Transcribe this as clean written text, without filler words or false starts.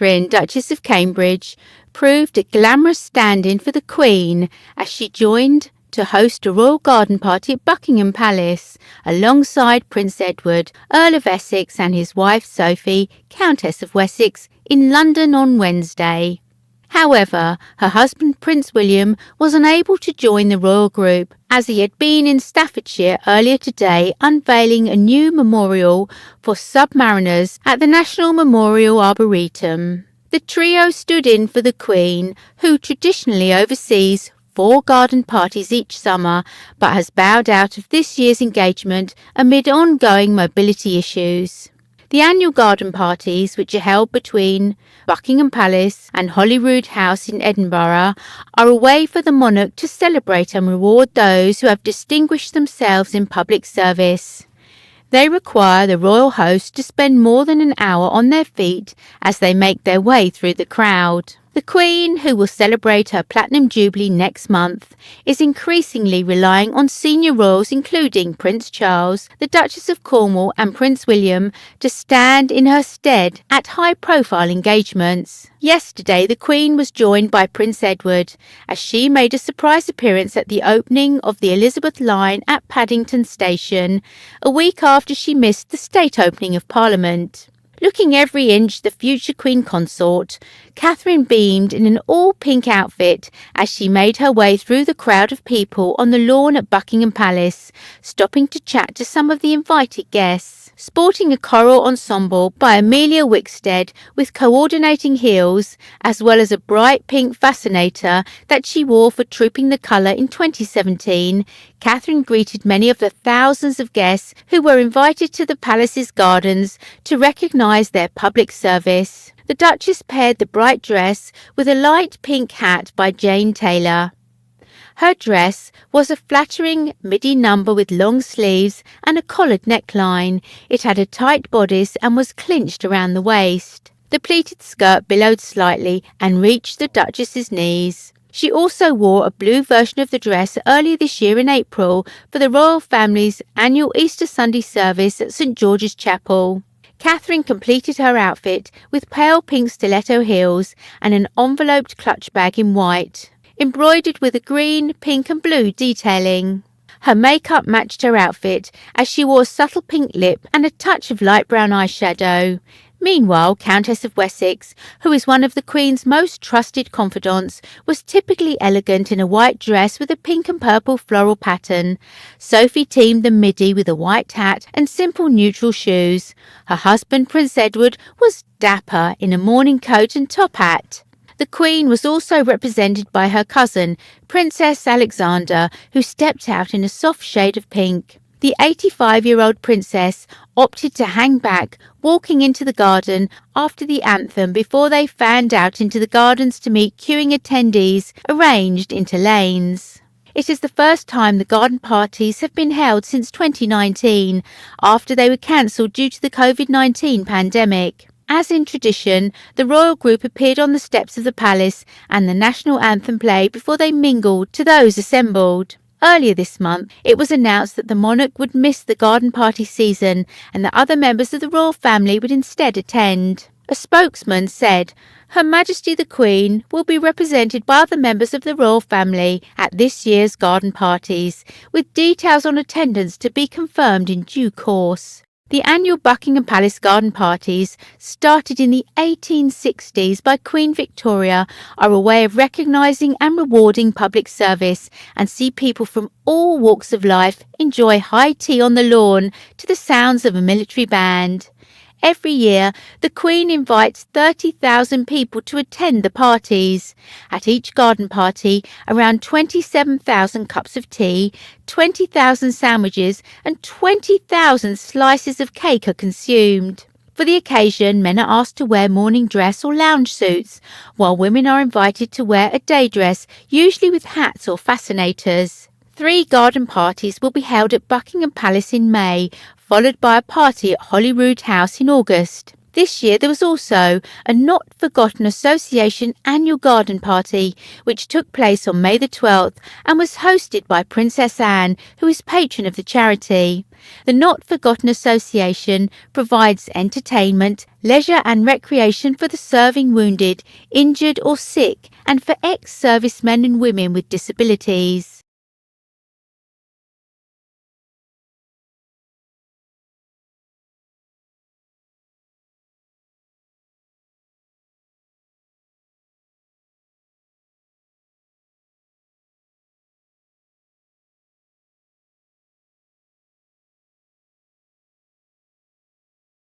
Catherine, Duchess of Cambridge, proved a glamorous stand-in for the Queen as she joined to host a royal garden party at Buckingham Palace alongside Prince Edward, Earl of Essex, and his wife Sophie, Countess of Wessex, in London on Wednesday. However, her husband Prince William was unable to join the royal group as he had been in Staffordshire earlier today unveiling a new memorial for submariners at the National Memorial Arboretum. The trio stood in for the Queen, who traditionally oversees 4 garden parties each summer but has bowed out of this year's engagement amid ongoing mobility issues. The annual garden parties, which are held between Buckingham Palace and Holyrood House in Edinburgh, are a way for the monarch to celebrate and reward those who have distinguished themselves in public service. They require the royal host to spend more than an hour on their feet as they make their way through the crowd. The Queen, who will celebrate her Platinum Jubilee next month, is increasingly relying on senior royals including Prince Charles, the Duchess of Cornwall and Prince William to stand in her stead at high-profile engagements. Yesterday, the Queen was joined by Prince Edward as she made a surprise appearance at the opening of the Elizabeth line at Paddington Station, a week after she missed the state opening of Parliament. Looking every inch the future Queen Consort, Catherine beamed in an all-pink outfit as she made her way through the crowd of people on the lawn at Buckingham Palace, stopping to chat to some of the invited guests. Sporting a choral ensemble by Amelia Wickstead with coordinating heels, as well as a bright pink fascinator that she wore for Trooping the Colour in 2017, Catherine greeted many of the thousands of guests who were invited to the palace's gardens to recognise their public service. The Duchess paired the bright dress with a light pink hat by Jane Taylor. Her dress was a flattering midi number with long sleeves and a collared neckline. It had a tight bodice and was clinched around the waist. The pleated skirt billowed slightly and reached the Duchess's knees. She also wore a blue version of the dress earlier this year in April for the royal family's annual Easter Sunday service at St George's Chapel. Catherine completed her outfit with pale pink stiletto heels and an enveloped clutch bag in white, embroidered with a green, pink and blue detailing. Her makeup matched her outfit as she wore a subtle pink lip and a touch of light brown eyeshadow. Meanwhile, Countess of Wessex, who is one of the Queen's most trusted confidants, was typically elegant in a white dress with a pink and purple floral pattern. Sophie teamed the midi with a white hat and simple neutral shoes. Her husband, Prince Edward, was dapper in a morning coat and top hat. The Queen was also represented by her cousin, Princess Alexandra, who stepped out in a soft shade of pink. The 85-year-old princess opted to hang back, walking into the garden after the anthem before they fanned out into the gardens to meet queuing attendees arranged into lanes. It is the first time the garden parties have been held since 2019, after they were cancelled due to the COVID-19 pandemic. As in tradition, the royal group appeared on the steps of the palace and the national anthem played before they mingled to those assembled. Earlier this month, it was announced that the monarch would miss the garden party season and that other members of the royal family would instead attend. A spokesman said, "Her Majesty the Queen will be represented by other members of the royal family at this year's garden parties, with details on attendance to be confirmed in due course." The annual Buckingham Palace garden parties, started in the 1860s by Queen Victoria, are a way of recognising and rewarding public service and see people from all walks of life enjoy high tea on the lawn to the sounds of a military band. Every year, the Queen invites 30,000 people to attend the parties. At each garden party, around 27,000 cups of tea, 20,000 sandwiches and 20,000 slices of cake are consumed. For the occasion, men are asked to wear morning dress or lounge suits, while women are invited to wear a day dress, usually with hats or fascinators. 3 garden parties will be held at Buckingham Palace in May, followed by a party at Holyrood House in August. This year there was also a Not Forgotten Association annual garden party, which took place on May the 12th and was hosted by Princess Anne, who is patron of the charity. The Not Forgotten Association provides entertainment, leisure and recreation for the serving wounded, injured or sick, and for ex-servicemen and women with disabilities.